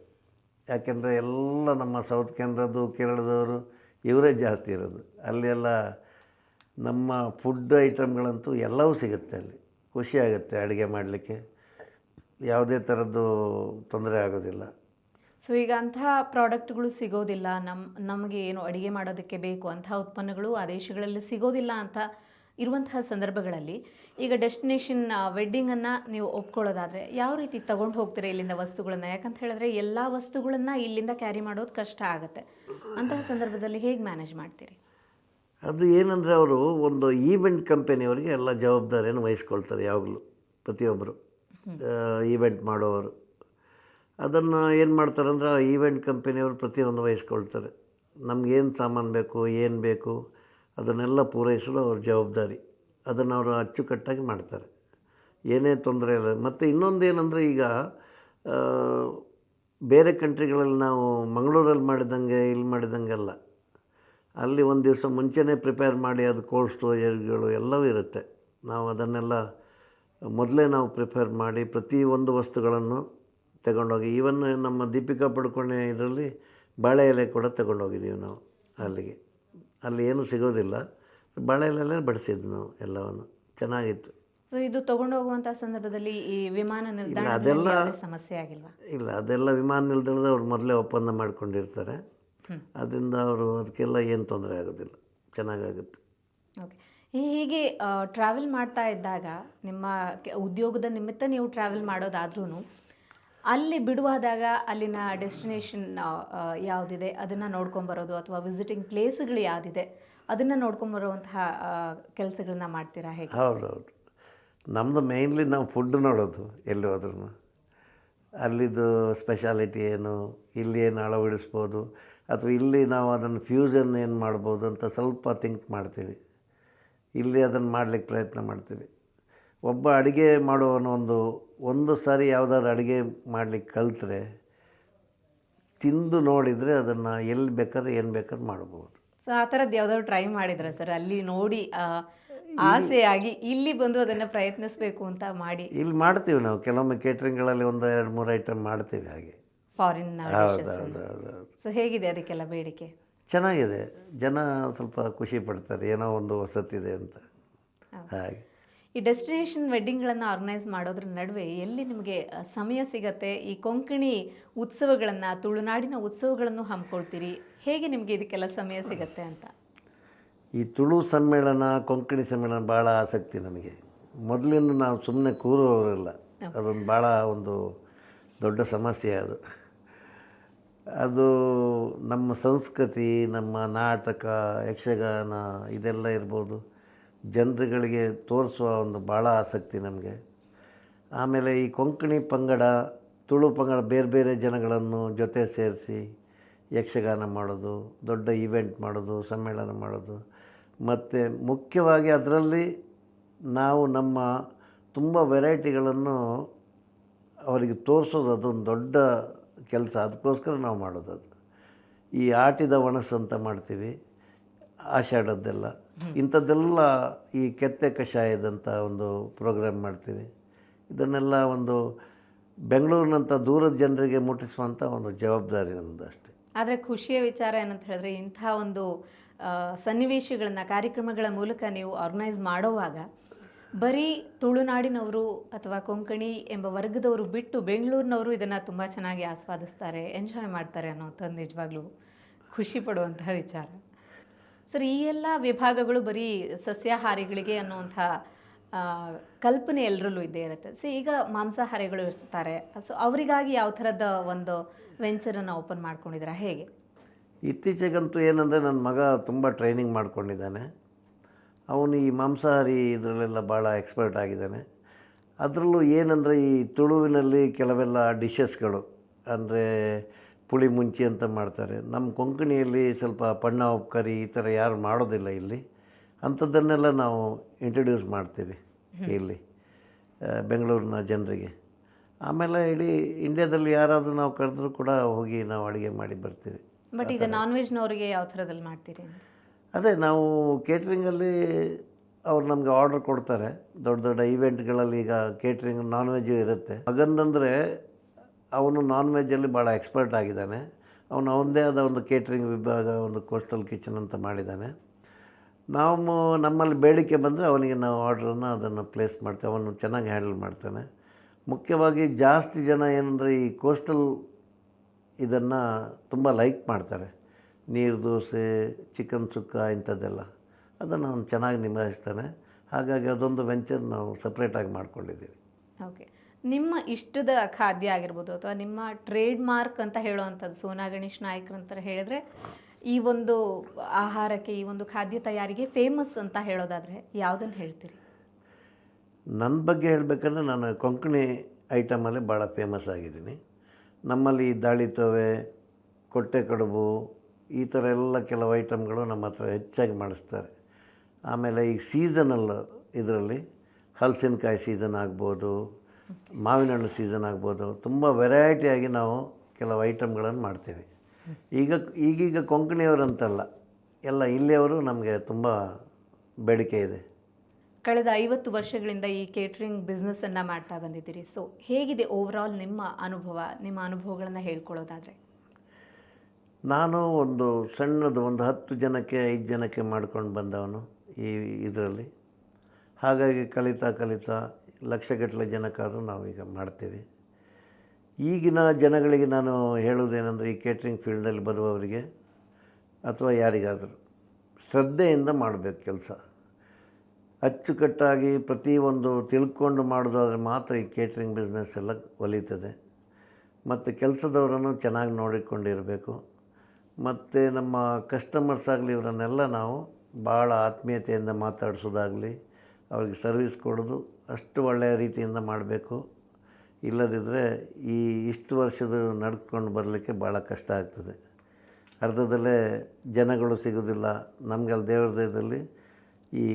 ಯಾಕೆಂದರೆ ಎಲ್ಲ ನಮ್ಮ ಸೌತ್ ಕೆನಡಾದು, ಕೇರಳದವರು ಇವರೇ ಜಾಸ್ತಿ ಇರೋದು. ಅಲ್ಲಿ ಎಲ್ಲ ನಮ್ಮ ಫುಡ್ ಐಟಮ್ಗಳಂತೂ ಎಲ್ಲವೂ ಸಿಗುತ್ತೆ ಅಲ್ಲಿ. ಖುಷಿಯಾಗುತ್ತೆ ಅಡುಗೆ ಮಾಡಲಿಕ್ಕೆ, ಯಾವುದೇ ಥರದ್ದು ತೊಂದರೆ ಆಗೋದಿಲ್ಲ. ಸೊ ಈಗ ಅಂತಹ ಪ್ರಾಡಕ್ಟ್ಗಳು ಸಿಗೋದಿಲ್ಲ, ನಮಗೆ ಏನು ಅಡುಗೆ ಮಾಡೋದಕ್ಕೆ ಬೇಕು ಅಂತಹ ಉತ್ಪನ್ನಗಳು ಆ ದೇಶಗಳಲ್ಲಿ ಸಿಗೋದಿಲ್ಲ ಅಂತ ಇರುವಂತಹ ಸಂದರ್ಭಗಳಲ್ಲಿ, ಈಗ ಡೆಸ್ಟಿನೇಷನ್ ವೆಡ್ಡಿಂಗನ್ನು ನೀವು ಒಪ್ಕೊಳ್ಳೋದಾದರೆ ಯಾವ ರೀತಿ ತಗೊಂಡು ಹೋಗ್ತೀರಾ ಇಲ್ಲಿಂದ ವಸ್ತುಗಳನ್ನು? ಯಾಕಂತ ಹೇಳಿದ್ರೆ ಎಲ್ಲ ವಸ್ತುಗಳನ್ನು ಇಲ್ಲಿಂದ ಕ್ಯಾರಿ ಮಾಡೋದು ಕಷ್ಟ ಆಗುತ್ತೆ. ಅಂತಹ ಸಂದರ್ಭದಲ್ಲಿ ಹೇಗೆ ಮ್ಯಾನೇಜ್ ಮಾಡ್ತೀರಿ? ಅದು ಏನಂದರೆ, ಅವರು ಒಂದು ಈವೆಂಟ್ ಕಂಪನಿಯವರಿಗೆ ಎಲ್ಲ ಜವಾಬ್ದಾರಿಯನ್ನು ವಹಿಸ್ಕೊಳ್ತಾರೆ ಯಾವಾಗಲೂ. ಪ್ರತಿಯೊಬ್ಬರು ಈವೆಂಟ್ ಮಾಡೋವರು ಅದನ್ನು ಏನು ಮಾಡ್ತಾರೆ ಅಂದರೆ, ಆ ಈವೆಂಟ್ ಕಂಪನಿಯವರು ಪ್ರತಿಯೊಂದು ವಹಿಸ್ಕೊಳ್ತಾರೆ. ನಮಗೇನು ಸಾಮಾನು ಬೇಕು, ಏನು ಬೇಕು ಅದನ್ನೆಲ್ಲ ಪೂರೈಸಲು ಅವ್ರ ಜವಾಬ್ದಾರಿ. ಅದನ್ನು ಅವರು ಅಚ್ಚುಕಟ್ಟಾಗಿ ಮಾಡ್ತಾರೆ, ಏನೇ ತೊಂದರೆ ಇಲ್ಲ. ಮತ್ತು ಇನ್ನೊಂದು ಏನಂದರೆ, ಈಗ ಬೇರೆ ಕಂಟ್ರಿಗಳಲ್ಲಿ ನಾವು ಮಂಗಳೂರಲ್ಲಿ ಮಾಡಿದಂಗೆ ಇಲ್ಲಿ ಮಾಡಿದಂಗೆಲ್ಲ, ಅಲ್ಲಿ ಒಂದು ದಿವಸ ಮುಂಚೆನೇ ಪ್ರಿಪೇರ್ ಮಾಡಿ ಅದು ಕೋಲ್ಡ್ ಸ್ಟೋರೇಜ್ಗಳು ಎಲ್ಲವೂ ಇರುತ್ತೆ. ನಾವು ಅದನ್ನೆಲ್ಲ ಮೊದಲೇ ನಾವು ಪ್ರಿಪೇರ್ ಮಾಡಿ ಪ್ರತಿಯೊಂದು ವಸ್ತುಗಳನ್ನು ತಗೊಂಡೋಗಿ, ಈವನ್ ನಮ್ಮ ದೀಪಿಕಾ ಪಡುಕೋಣೆ ಇದರಲ್ಲಿ ಬಾಳೆ ಎಲೆ ಕೂಡ ತಗೊಂಡೋಗಿದ್ದೀವಿ ನಾವು ಅಲ್ಲಿಗೆ. ಅಲ್ಲಿ ಏನೂ ಸಿಗೋದಿಲ್ಲ, ಬಾಳೆ ಎಲೆಯಲ್ಲೇ ಬಡಿಸಿದ್ದು ನಾವು ಎಲ್ಲವನ್ನು. ಚೆನ್ನಾಗಿತ್ತು. ಸೊ ಇದು ತಗೊಂಡು ಹೋಗುವಂಥ ಸಂದರ್ಭದಲ್ಲಿ ಈ ವಿಮಾನ ನಿಲ್ದಾಣ ಅದೆಲ್ಲ ಸಮಸ್ಯೆ ಆಗಿಲ್ವಾ? ಇಲ್ಲ, ಅದೆಲ್ಲ ವಿಮಾನ ನಿಲ್ದಾಣದ ಅವ್ರು ಮೊದಲೇ ಒಪ್ಪಂದ ಮಾಡ್ಕೊಂಡಿರ್ತಾರೆ. ಅದರಿಂದ ಅವರು ಅದಕ್ಕೆಲ್ಲ ಏನು ತೊಂದರೆ ಆಗೋದಿಲ್ಲ, ಚೆನ್ನಾಗಾಗುತ್ತೆ. ಓಕೆ. ಹೀಗೆ ಟ್ರಾವೆಲ್ ಮಾಡ್ತಾ ಇದ್ದಾಗ ನಿಮ್ಮ ಉದ್ಯೋಗದ ನಿಮಿತ್ತ ನೀವು ಟ್ರಾವೆಲ್ ಮಾಡೋದಾದ್ರೂ ಅಲ್ಲಿ ಬಿಡುವಾದಾಗ ಅಲ್ಲಿನ ಡೆಸ್ಟಿನೇಷನ್ ಯಾವುದಿದೆ ಅದನ್ನು ನೋಡ್ಕೊಂಬರೋದು, ಅಥವಾ ವಿಸಿಟಿಂಗ್ ಪ್ಲೇಸ್ಗಳು ಯಾವುದಿದೆ ಅದನ್ನು ನೋಡ್ಕೊಂಬರುವಂತಹ ಕೆಲಸಗಳನ್ನ ಮಾಡ್ತೀರಾ ಹೇಗೆ? ಹೌದೌದು, ನಮ್ಮದು ಮೇಯ್ನ್ಲಿ ನಾವು ಫುಡ್ ನೋಡೋದು. ಎಲ್ಲಿ ಹೋದ್ರೂ ಅಲ್ಲಿದ್ದು ಸ್ಪೆಷಾಲಿಟಿ ಏನು, ಇಲ್ಲಿ ಏನು ಅಳವಡಿಸ್ಬೋದು, ಅಥವಾ ಇಲ್ಲಿ ನಾವು ಅದನ್ನು ಫ್ಯೂಷನ್ ಏನು ಮಾಡ್ಬೋದು ಅಂತ ಸ್ವಲ್ಪ ಥಿಂಕ್ ಮಾಡ್ತೀವಿ. ಇಲ್ಲಿ ಅದನ್ನು ಮಾಡಲಿಕ್ಕೆ ಪ್ರಯತ್ನ ಮಾಡ್ತೀವಿ. ಒಬ್ಬ ಅಡುಗೆ ಮಾಡುವವನು ಒಂದು ಸಾರಿ ಯಾವುದಾದ್ರು ಅಡುಗೆ ಮಾಡಲಿಕ್ಕೆ ಕಲಿತ್ರೆ, ತಿಂದು ನೋಡಿದರೆ ಅದನ್ನು ಎಲ್ಲಿ ಬೇಕಾದ್ರೆ ಏನು ಬೇಕಾದ್ರೆ ಮಾಡ್ಬೋದು. ಸೊ ಆ ಥರದ್ದು ಯಾವುದಾದ್ರು ಟ್ರೈ ಮಾಡಿದ್ರೆ ಸರ್, ಅಲ್ಲಿ ನೋಡಿ ಆಸೆಯಾಗಿ ಇಲ್ಲಿ ಬಂದು ಅದನ್ನು ಪ್ರಯತ್ನಿಸಬೇಕು ಅಂತ ಮಾಡಿ? ಇಲ್ಲಿ ಮಾಡ್ತೀವಿ ನಾವು, ಕೆಲವೊಮ್ಮೆ ಕೇಟ್ರಿಂಗ್ಗಳಲ್ಲಿ 1-2-3 ಐಟಮ್ ಮಾಡ್ತೀವಿ ಹಾಗೆ, ಫಾರಿನ್. ಹೌದೌದು. ಸೊ ಹೇಗಿದೆ ಅದಕ್ಕೆಲ್ಲ ಬೇಡಿಕೆ? ಚೆನ್ನಾಗಿದೆ, ಜನ ಸ್ವಲ್ಪ ಖುಷಿ ಪಡ್ತಾರೆ, ಏನೋ ಒಂದು ಹೊಸತಿದೆ ಅಂತ. ಹಾಗೆ ಈ ಡೆಸ್ಟಿನೇಷನ್ ವೆಡ್ಡಿಂಗ್ಗಳನ್ನು ಆರ್ಗನೈಸ್ ಮಾಡೋದ್ರ ನಡುವೆ ಎಲ್ಲಿ ನಿಮಗೆ ಸಮಯ ಸಿಗತ್ತೆ? ಈ ಕೊಂಕಣಿ ಉತ್ಸವಗಳನ್ನು, ತುಳುನಾಡಿನ ಉತ್ಸವಗಳನ್ನು ಹಮ್ಮಿಕೊಳ್ತೀರಿ, ಹೇಗೆ ನಿಮಗೆ ಇದಕ್ಕೆಲ್ಲ ಸಮಯ ಸಿಗತ್ತೆ ಅಂತ? ಈ ತುಳು ಸಮ್ಮೇಳನ, ಕೊಂಕಣಿ ಸಮ್ಮೇಳನ ಭಾಳ ಆಸಕ್ತಿ ನನಗೆ. ಮೊದಲಿಂದ ನಾವು ಸುಮ್ಮನೆ ಕೂರುವವರಲ್ಲ, ಅದೊಂದು ಭಾಳ ಒಂದು ದೊಡ್ಡ ಸಮಸ್ಯೆ ಅದು. ಅದು ನಮ್ಮ ಸಂಸ್ಕೃತಿ, ನಮ್ಮ ನಾಟಕ, ಯಕ್ಷಗಾನ ಇದೆಲ್ಲ ಇರ್ಬೋದು, ಜನರುಗಳಿಗೆ ತೋರಿಸುವ ಒಂದು ಭಾಳ ಆಸಕ್ತಿ ನಮಗೆ. ಆಮೇಲೆ ಈ ಕೊಂಕಣಿ ಪಂಗಡ, ತುಳು ಪಂಗಡ ಬೇರೆ ಬೇರೆ ಜನಗಳನ್ನು ಜೊತೆ ಸೇರಿಸಿ ಯಕ್ಷಗಾನ ಮಾಡೋದು, ದೊಡ್ಡ ಈವೆಂಟ್ ಮಾಡೋದು, ಸಮ್ಮೇಳನ ಮಾಡೋದು, ಮತ್ತು ಮುಖ್ಯವಾಗಿ ಅದರಲ್ಲಿ ನಾವು ನಮ್ಮ ತುಂಬ ವೆರೈಟಿಗಳನ್ನು ಅವರಿಗೆ ತೋರಿಸೋದು ಅದೊಂದು ದೊಡ್ಡ ಕೆಲಸ. ಅದಕ್ಕೋಸ್ಕರ ನಾವು ಮಾಡೋದು ಅದು. ಈ ಆಟಿದ ಒಣಸು ಅಂತ ಮಾಡ್ತೀವಿ, ಆಷಾಢದ್ದೆಲ್ಲ, ಇಂಥದ್ದೆಲ್ಲ, ಈ ಕೆತ್ತೆ ಕಷಾಯದಂಥ ಒಂದು ಪ್ರೋಗ್ರಾಮ್ ಮಾಡ್ತೀವಿ. ಇದನ್ನೆಲ್ಲ ಒಂದು ಬೆಂಗಳೂರಿನಂಥ ದೂರದ ಜನರಿಗೆ ಮುಟ್ಟಿಸುವಂಥ ಒಂದು ಜವಾಬ್ದಾರಿ ನಮ್ಮದು ಅಷ್ಟೇ. ಆದರೆ ಖುಷಿಯ ವಿಚಾರ ಏನಂತ ಹೇಳಿದ್ರೆ, ಇಂಥ ಒಂದು ಸನ್ನಿವೇಶಗಳನ್ನು, ಕಾರ್ಯಕ್ರಮಗಳ ಮೂಲಕ ನೀವು ಆರ್ಗನೈಸ್ ಮಾಡುವಾಗ ಬರೀ ತುಳುನಾಡಿನವರು ಅಥವಾ ಕೊಂಕಣಿ ಎಂಬ ವರ್ಗದವರು ಬಿಟ್ಟು ಬೆಂಗಳೂರಿನವರು ಇದನ್ನು ತುಂಬ ಚೆನ್ನಾಗಿ ಆಸ್ವಾದಿಸ್ತಾರೆ, ಎಂಜಾಯ್ ಮಾಡ್ತಾರೆ ಅನ್ನೋಂಥದ್ದು ನಿಜವಾಗ್ಲೂ ಖುಷಿ ಪಡುವಂತಹ ವಿಚಾರ. ಸರ್, ಈ ಎಲ್ಲ ವಿಭಾಗಗಳು ಬರೀ ಸಸ್ಯಾಹಾರಿಗಳಿಗೆ ಅನ್ನುವಂಥ ಕಲ್ಪನೆ ಎಲ್ಲರಲ್ಲೂ ಇದ್ದೇ ಇರುತ್ತೆ. ಸೊ ಈಗ ಮಾಂಸಾಹಾರಿಗಳು ಇರ್ತಾರೆ, ಸೊ ಅವರಿಗಾಗಿ ಯಾವ ಥರದ ಒಂದು ವೆಂಚರನ್ನು ಓಪನ್ ಮಾಡ್ಕೊಂಡಿದ್ದೀರಾ, ಹೇಗೆ? ಇತ್ತೀಚೆಗಂತೂ ಏನಂದರೆ ನನ್ನ ಮಗ ತುಂಬ ಟ್ರೈನಿಂಗ್ ಮಾಡ್ಕೊಂಡಿದ್ದಾನೆ. ಅವನು ಈ ಮಾಂಸಾಹಾರಿ ಇದರಲ್ಲೆಲ್ಲ ಭಾಳ ಎಕ್ಸ್ಪರ್ಟ್ ಆಗಿದ್ದಾನೆ. ಅದರಲ್ಲೂ ಏನಂದರೆ ಈ ತುಳುವಿನಲ್ಲಿ ಕೆಲವೆಲ್ಲ ಡಿಶಸ್ಗಳು, ಅಂದರೆ ಪುಳಿ ಮುಂಚಿ ಅಂತ ಮಾಡ್ತಾರೆ. ನಮ್ಮ ಕೊಂಕಣಿಯಲ್ಲಿ ಸ್ವಲ್ಪ ಪಣ್ಣ ಉಪ್ಕರಿ ಈ ಥರ ಯಾರು ಮಾಡೋದಿಲ್ಲ ಇಲ್ಲಿ. ಅಂಥದ್ದನ್ನೆಲ್ಲ ನಾವು ಇಂಟ್ರಡ್ಯೂಸ್ ಮಾಡ್ತೀವಿ ಇಲ್ಲಿ ಬೆಂಗಳೂರಿನ ಜನರಿಗೆ. ಆಮೇಲೆ ಇಡೀ ಇಂಡಿಯಾದಲ್ಲಿ ಯಾರಾದರೂ ನಾವು ಕರೆದ್ರೂ ಕೂಡ ಹೋಗಿ ನಾವು ಅಡುಗೆ ಮಾಡಿ ಬರ್ತೀವಿ. ಬಟ್ ಈಗ ನಾನ್ ವೆಜ್ನವರಿಗೆ ಯಾವ ಥರದಲ್ಲಿ ಮಾಡ್ತೀರಿ? ಅದೇ ನಾವು ಕೇಟ್ರಿಂಗಲ್ಲಿ ಅವ್ರು ನಮಗೆ ಆರ್ಡರ್ ಕೊಡ್ತಾರೆ. ದೊಡ್ಡ ದೊಡ್ಡ ಈವೆಂಟ್ಗಳಲ್ಲಿ ಈಗ ಕೇಟ್ರಿಂಗ್ ನಾನ್ ವೆಜ್ಜು ಇರುತ್ತೆ. ಮಗಂದಂದರೆ ಅವನು ನಾನ್ ವೆಜ್ಜಲ್ಲಿ ಭಾಳ ಎಕ್ಸ್ಪರ್ಟ್ ಆಗಿದ್ದಾನೆ. ಅವನು ಅವನದೇ ಆದ ಒಂದು ಕೇಟ್ರಿಂಗ್ ವಿಭಾಗ, ಒಂದು ಕೋಸ್ಟಲ್ ಕಿಚನ್ ಅಂತ ಮಾಡಿದ್ದಾನೆ. ನಾವು ನಮ್ಮಲ್ಲಿ ಬೇಡಿಕೆ ಬಂದರೆ ಅವನಿಗೆ ನಾವು ಆರ್ಡ್ರನ್ನು ಅದನ್ನು ಪ್ಲೇಸ್ ಮಾಡ್ತೇವೆ. ಅವನು ಚೆನ್ನಾಗಿ ಹ್ಯಾಂಡಲ್ ಮಾಡ್ತಾನೆ. ಮುಖ್ಯವಾಗಿ ಜಾಸ್ತಿ ಜನ ಏನಂದರೆ ಈ ಕೋಸ್ಟಲ್ ಇದನ್ನು ತುಂಬ ಲೈಕ್ ಮಾಡ್ತಾರೆ. ನೀರು ದೋಸೆ, ಚಿಕನ್ ಸುಕ್ಕ ಇಂಥದ್ದೆಲ್ಲ ಅದನ್ನು ಅವನು ಚೆನ್ನಾಗಿ ನಿಭಾಯಿಸ್ತಾನೆ. ಹಾಗಾಗಿ ಅದೊಂದು ವೆಂಚರ್ ನಾವು ಸಪ್ರೇಟಾಗಿ ಮಾಡ್ಕೊಂಡಿದ್ದೀವಿ. ಓಕೆ, ನಿಮ್ಮ ಇಷ್ಟದ ಖಾದ್ಯ ಆಗಿರ್ಬೋದು ಅಥವಾ ನಿಮ್ಮ ಟ್ರೇಡ್ ಮಾರ್ಕ್ ಅಂತ ಹೇಳುವಂಥದ್ದು, ಸೋನಾ ಗಣೇಶ್ ನಾಯ್ಕರ್ ಅಂತ ಹೇಳಿದ್ರೆ ಈ ಒಂದು ಆಹಾರಕ್ಕೆ, ಈ ಒಂದು ಖಾದ್ಯ ತಯಾರಿಗೆ ಫೇಮಸ್ ಅಂತ ಹೇಳೋದಾದರೆ ಯಾವುದನ್ನು ಹೇಳ್ತೀರಿ? ನನ್ನ ಬಗ್ಗೆ ಹೇಳಬೇಕಂದ್ರೆ ನಾನು ಕೊಂಕಣಿ ಐಟಮಲ್ಲಿ ಭಾಳ ಫೇಮಸ್ ಆಗಿದ್ದೀನಿ. ನಮ್ಮಲ್ಲಿ ದಾಳಿ ತವೆ, ಕೊಟ್ಟೆ ಕಡುಬು ಈ ಥರ ಎಲ್ಲ ಕೆಲವು ಐಟಮ್ಗಳು ನಮ್ಮ ಹತ್ರ ಹೆಚ್ಚಾಗಿ ಮಾಡಿಸ್ತಾರೆ. ಆಮೇಲೆ ಈಗ ಸೀಸನಲ್ ಇದರಲ್ಲಿ ಹಲಸಿನಕಾಯಿ ಸೀಸನ್ ಆಗ್ಬೋದು, ಮಾವಿನ ಹಣ್ಣು ಸೀಸನ್ ಆಗ್ಬೋದು, ತುಂಬ ವೆರೈಟಿಯಾಗಿ ನಾವು ಕೆಲವು ಐಟಮ್ಗಳನ್ನು ಮಾಡ್ತೀವಿ. ಈಗೀಗ ಕೊಂಕಣಿಯವರಂತಲ್ಲ, ಎಲ್ಲ ಇಲ್ಲಿಯವರು ನಮಗೆ ತುಂಬ ಬೇಡಿಕೆ ಇದೆ. ಕಳೆದ 50 ವರ್ಷಗಳಿಂದ ಈ ಕೇಟ್ರಿಂಗ್ ಬಿಸ್ನೆಸ್ಸನ್ನು ಮಾಡ್ತಾ ಬಂದಿದ್ದೀರಿ. ಸೊ ಹೇಗಿದೆ ಓವರಾಲ್ ನಿಮ್ಮ ಅನುಭವಗಳನ್ನು ಹೇಳ್ಕೊಳ್ಳೋದಾದರೆ? ನಾನು ಒಂದು ಸಣ್ಣದು ಒಂದು 10 ಜನಕ್ಕೆ 5 ಜನಕ್ಕೆ ಮಾಡ್ಕೊಂಡು ಬಂದವನು ಈ ಇದರಲ್ಲಿ. ಹಾಗಾಗಿ ಕಲಿತಾ ಲಕ್ಷಗಟ್ಟಲೆ ಜನಕ್ಕಾದರೂ ನಾವೀಗ ಮಾಡ್ತೀವಿ. ಈಗಿನ ಜನಗಳಿಗೆ ನಾನು ಹೇಳೋದೇನೆಂದರೆ, ಈ ಕೇಟ್ರಿಂಗ್ ಫೀಲ್ಡಲ್ಲಿ ಬರುವವರಿಗೆ ಅಥವಾ ಯಾರಿಗಾದರೂ ಶ್ರದ್ಧೆಯಿಂದ ಮಾಡಬೇಕು ಕೆಲಸ. ಅಚ್ಚುಕಟ್ಟಾಗಿ ಪ್ರತಿಯೊಂದು ತಿಳ್ಕೊಂಡು ಮಾಡೋದಾದರೆ ಮಾತ್ರ ಈ ಕೇಟ್ರಿಂಗ್ ಬಿಸ್ನೆಸ್ ಎಲ್ಲ ಒಲಿತದೆ. ಮತ್ತು ಕೆಲಸದವರನ್ನು ಚೆನ್ನಾಗಿ ನೋಡಿಕೊಂಡಿರಬೇಕು. ಮತ್ತು ನಮ್ಮ ಕಸ್ಟಮರ್ಸ್ ಆಗಲಿ ಇವರನ್ನೆಲ್ಲ ನಾವು ಭಾಳ ಆತ್ಮೀಯತೆಯಿಂದ ಮಾತಾಡಿಸೋದಾಗಲಿ, ಅವ್ರಿಗೆ ಸರ್ವಿಸ್ ಕೊಡೋದು ಅಷ್ಟು ಒಳ್ಳೆಯ ರೀತಿಯಿಂದ ಮಾಡಬೇಕು. ಇಲ್ಲದಿದ್ದರೆ ಇಷ್ಟು ವರ್ಷದ ನಡ್ಕೊಂಡು ಬರಲಿಕ್ಕೆ ಭಾಳ ಕಷ್ಟ ಆಗ್ತದೆ. ಅರ್ಧದಲ್ಲೇ ಜನಗಳು ಸಿಗೋದಿಲ್ಲ. ನಮಗೆ ಅಲ್ಲಿ ದೇವ್ರ ದಯದಲ್ಲಿ ಈ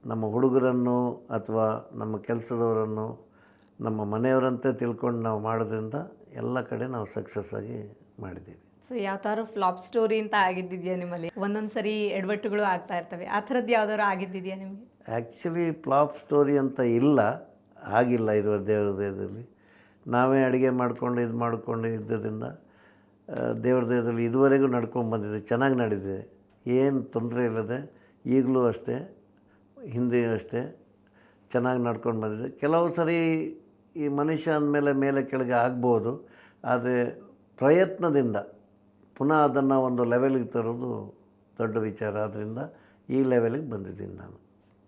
ನಮ್ಮ ಹುಡುಗರನ್ನು ಅಥವಾ ನಮ್ಮ ಕೆಲಸದವರನ್ನು ನಮ್ಮ ಮನೆಯವರಂತೆ ತಿಳ್ಕೊಂಡು ನಾವು ಮಾಡೋದ್ರಿಂದ ಎಲ್ಲ ಕಡೆ ನಾವು ಸಕ್ಸಸ್ ಆಗಿ ಮಾಡಿದ್ದೀವಿ. ಸೊ ಯಾವ ಥರ ಫ್ಲಾಪ್ ಸ್ಟೋರಿ ಅಂತ ಆಗಿದ್ದಿದೆಯಾ ನಿಮ್ಮಲ್ಲಿ? ಒಂದೊಂದು ಸರಿ ಎಡವಟ್ಟುಗಳು ಆಗ್ತಾ ಇರ್ತವೆ, ಆ ಥರದ್ದು ಯಾವ್ದಾದ್ರು ಆಗಿದ್ದಿದೆಯಾ ನಿಮಗೆ? ಆ್ಯಕ್ಚುಲಿ ಫ್ಲಾಪ್ ಸ್ಟೋರಿ ಅಂತ ಆಗಿಲ್ಲ ಇರುವ ದೇವ್ರ ದಯದಲ್ಲಿ. ನಾವೇ ಅಡುಗೆ ಮಾಡ್ಕೊಂಡು ಇದ್ದರಿಂದ ದೇವ್ರ ದಯದಲ್ಲಿ ಇದುವರೆಗೂ ನಡ್ಕೊಂಡು ಬಂದಿದೆ, ಚೆನ್ನಾಗಿ ನಡೀತಿದೆ, ಏನು ತೊಂದರೆ ಇಲ್ಲದೆ. ಈಗಲೂ ಅಷ್ಟೇ, ಹಿಂದೆ ಅಷ್ಟೇ ಚೆನ್ನಾಗಿ ನಡ್ಕೊಂಡು ಬಂದಿದೆ. ಕೆಲವು ಸರಿ ಈ ಮನುಷ್ಯ ಅಂದಮೇಲೆ ಮೇಲೆ ಕೆಳಗೆ ಆಗ್ಬೋದು, ಆದರೆ ಪ್ರಯತ್ನದಿಂದ ಪುನಃ ಅದನ್ನು ಒಂದು ಲೆವೆಲಿಗೆ ತರೋದು ದೊಡ್ಡ ವಿಚಾರ. ಆದ್ದರಿಂದ ಈ ಲೆವೆಲಿಗೆ ಬಂದಿದ್ದೀನಿ ನಾನು.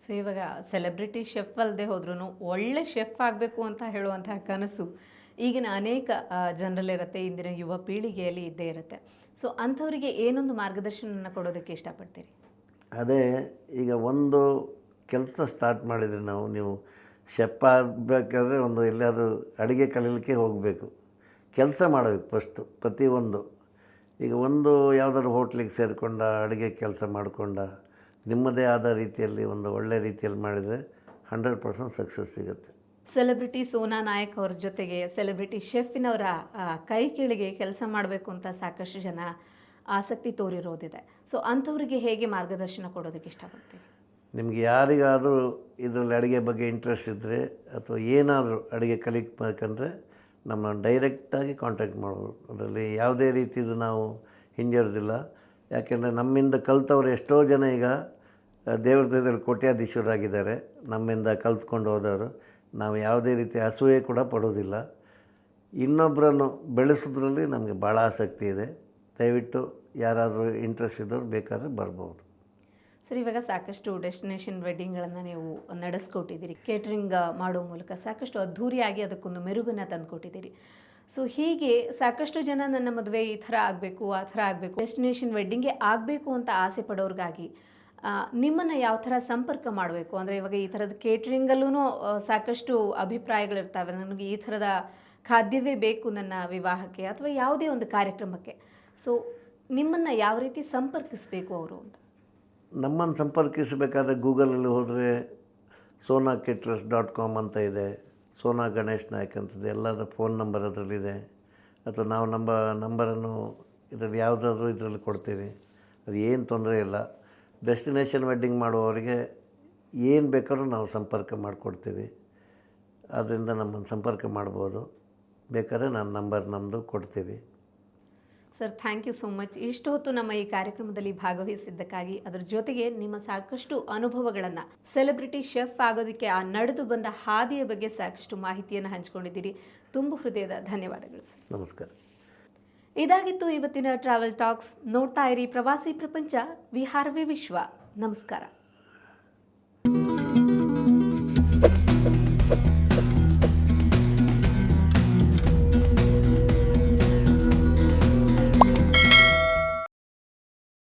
ಸೊ ಇವಾಗ ಸೆಲೆಬ್ರಿಟಿ ಶೆಫ್ ಅಲ್ಲದೆ ಹೋದ್ರೂ ಒಳ್ಳೆ ಶೆಫ್ ಆಗಬೇಕು ಅಂತ ಹೇಳುವಂತಹ ಕನಸು ಈಗಿನ ಅನೇಕ ಜನರಲ್ಲಿರುತ್ತೆ, ಇಂದಿನ ಯುವ ಪೀಳಿಗೆಯಲ್ಲಿ ಇದ್ದೇ ಇರುತ್ತೆ. ಸೊ ಅಂಥವರಿಗೆ ಏನೊಂದು ಮಾರ್ಗದರ್ಶನ ಕೊಡೋದಕ್ಕೆ ಇಷ್ಟಪಡ್ತೀರಿ? ಅದೇ, ಈಗ ಒಂದು ಕೆಲಸ ಸ್ಟಾರ್ಟ್ ಮಾಡಿದರೆ ನೀವು ಶೆಫ್ ಆಗಬೇಕಾದ್ರೆ ಒಂದು ಎಲ್ಲಾದರೂ ಅಡುಗೆ ಕಲೀಲಿಕ್ಕೆ ಹೋಗಬೇಕು, ಕೆಲಸ ಮಾಡಬೇಕು ಫಸ್ಟು ಪ್ರತಿಯೊಂದು. ಈಗ ಒಂದು ಯಾವುದಾದ್ರು ಹೋಟ್ಲಿಗೆ ಸೇರಿಕೊಂಡ ಅಡುಗೆ ಕೆಲಸ ಮಾಡಿಕೊಂಡ ನಿಮ್ಮದೇ ಆದ ರೀತಿಯಲ್ಲಿ ಒಂದು ಒಳ್ಳೆ ರೀತಿಯಲ್ಲಿ ಮಾಡಿದರೆ 100% ಸಕ್ಸಸ್ ಸಿಗುತ್ತೆ. ಸೆಲೆಬ್ರಿಟಿ ಸೋನಾ ನಾಯಕ್ ಅವ್ರ ಜೊತೆಗೆ ಸೆಲೆಬ್ರಿಟಿ ಶೆಫಿನವರ ಕೈ ಕೆಳಗೆ ಕೆಲಸ ಮಾಡಬೇಕು ಅಂತ ಸಾಕಷ್ಟು ಜನ ಆಸಕ್ತಿ ತೋರಿರೋದಿದೆ. ಸೊ ಅಂಥವರಿಗೆ ಹೇಗೆ ಮಾರ್ಗದರ್ಶನ ಕೊಡೋದಕ್ಕೆ ಇಷ್ಟಪಡ್ತೀವಿ? ನಿಮಗೆ ಯಾರಿಗಾದರೂ ಇದರಲ್ಲಿ ಅಡುಗೆ ಬಗ್ಗೆ ಇಂಟ್ರೆಸ್ಟ್ ಇದ್ದರೆ ಅಥವಾ ಏನಾದರೂ ಅಡುಗೆ ಕಲಿಬೇಕಂದ್ರೆ ನಮ್ಮನ್ನು ಡೈರೆಕ್ಟಾಗಿ ಕಾಂಟ್ಯಾಕ್ಟ್ ಮಾಡ್ಬೋದು. ಅದರಲ್ಲಿ ಯಾವುದೇ ರೀತಿದು ನಾವು ಹಿಂಜರಿದಿಲ್ಲ. ಯಾಕೆಂದರೆ ನಮ್ಮಿಂದ ಕಲಿತವ್ರು ಎಷ್ಟೋ ಜನ ಈಗ ದೇವ್ರ ದಯದಲ್ಲಿ ಕೋಟ್ಯಾಧೀಶರಾಗಿದ್ದಾರೆ, ನಮ್ಮಿಂದ ಕಲ್ತ್ಕೊಂಡು ಹೋದವರು. ನಾವು ಯಾವುದೇ ರೀತಿ ಅಸೂಯೆ ಕೂಡ ಪಡೋದಿಲ್ಲ. ಇನ್ನೊಬ್ಬರನ್ನು ಬೆಳೆಸೋದ್ರಲ್ಲಿ ನಮಗೆ ಭಾಳ ಆಸಕ್ತಿ ಇದೆ. ದಯವಿಟ್ಟು ಯಾರಾದರೂ ಇಂಟ್ರೆಸ್ಟ್ ಇದ್ದವ್ರು ಬೇಕಾದ್ರೆ ಬರ್ಬೋದು. ಸರ್, ಇವಾಗ ಸಾಕಷ್ಟು ಡೆಸ್ಟಿನೇಷನ್ ವೆಡ್ಡಿಂಗ್ಗಳನ್ನು ನೀವು ನಡೆಸ್ಕೊಟ್ಟಿದ್ದೀರಿ. ಕೇಟ್ರಿಂಗ್ ಮಾಡೋ ಮೂಲಕ ಸಾಕಷ್ಟು ಅದ್ಧೂರಿಯಾಗಿ ಅದಕ್ಕೊಂದು ಮೆರುಗನ್ನು ತಂದುಕೊಟ್ಟಿದ್ದೀರಿ. ಸೊ ಹೀಗೆ ಸಾಕಷ್ಟು ಜನ ನನ್ನ ಮದುವೆ ಈ ಥರ ಆಗಬೇಕು, ಆ ಥರ ಆಗಬೇಕು, ಡೆಸ್ಟಿನೇಷನ್ ವೆಡ್ಡಿಂಗೇ ಆಗಬೇಕು ಅಂತ ಆಸೆ ಪಡೋರಿಗಾಗಿ ನಿಮ್ಮನ್ನು ಯಾವ ಥರ ಸಂಪರ್ಕ ಮಾಡಬೇಕು? ಅಂದರೆ ಇವಾಗ ಈ ಥರದ ಕೇಟ್ರಿಂಗಲ್ಲೂ ಸಾಕಷ್ಟು ಅಭಿಪ್ರಾಯಗಳಿರ್ತವೆ, ನನಗೆ ಈ ಥರದ ಖಾದ್ಯವೇ ಬೇಕು ನನ್ನ ವಿವಾಹಕ್ಕೆ ಅಥವಾ ಯಾವುದೇ ಒಂದು ಕಾರ್ಯಕ್ರಮಕ್ಕೆ. ಸೊ ನಿಮ್ಮನ್ನು ಯಾವ ರೀತಿ ಸಂಪರ್ಕಿಸಬೇಕು ಅವರು ಅಂತ? ನಮ್ಮನ್ನು ಸಂಪರ್ಕಿಸಬೇಕಾದ್ರೆ ಗೂಗಲಲ್ಲಿ ಹೋದರೆ sonakcaterers.com ಅಂತ ಇದೆ, ಸೋನಾ ಗಣೇಶ್ ನಾಯಕ್ ಅಂತಿದೆ, ಎಲ್ಲರ ಫೋನ್ ನಂಬರ್ ಅದರಲ್ಲಿದೆ. ಅಥವಾ ನಾವು ನಂಬರನ್ನು ಇದರಲ್ಲಿ ಯಾವುದಾದ್ರೂ ಇದರಲ್ಲಿ ಕೊಡ್ತೀವಿ, ಅದು ಏನು ತೊಂದರೆ ಇಲ್ಲ. ಡೆಸ್ಟಿನೇಷನ್ ವೆಡ್ಡಿಂಗ್ ಮಾಡುವವರಿಗೆ ಏನು ಬೇಕಾದ್ರೂ ನಾವು ಸಂಪರ್ಕ ಮಾಡಿಕೊಡ್ತೀವಿ. ಆದ್ದರಿಂದ ನಮ್ಮನ್ನು ಸಂಪರ್ಕ ಮಾಡ್ಬೋದು. ಬೇಕಾದ್ರೆ ನಾನು ನಂಬರ್ ನಮ್ಮದು ಕೊಡ್ತೀವಿ. Sir, thank you so much. ಇಷ್ಟು ಹೊತ್ತು ನಮ್ಮ ಈ ಕಾರ್ಯಕ್ರಮದಲ್ಲಿ ಭಾಗವಹಿಸಿದ್ದಕ್ಕಾಗಿ, ಅದರ ಜೊತೆಗೆ ನಿಮ್ಮ ಸಾಕಷ್ಟು ಅನುಭವಗಳನ್ನು, ಸೆಲೆಬ್ರಿಟಿ ಶೆಫ್ ಆಗೋದಕ್ಕೆ ಆ ನಡೆದು ಬಂದ ಹಾದಿಯ ಬಗ್ಗೆ ಸಾಕಷ್ಟು ಮಾಹಿತಿಯನ್ನು ಹಂಚಿಕೊಂಡಿದ್ದೀರಿ. ತುಂಬ ಹೃದಯದ ಧನ್ಯವಾದಗಳು ಸರ್. ನಮಸ್ಕಾರ. ಇದಾಗಿತ್ತು ಇವತ್ತಿನ ಟ್ರಾವೆಲ್ ಟಾಕ್ಸ್. ನೋಡ್ತಾ ಇರಿ ಪ್ರವಾಸಿ ಪ್ರಪಂಚ, ವಿಹಾರವೇ ವಿಶ್ವ. ನಮಸ್ಕಾರ.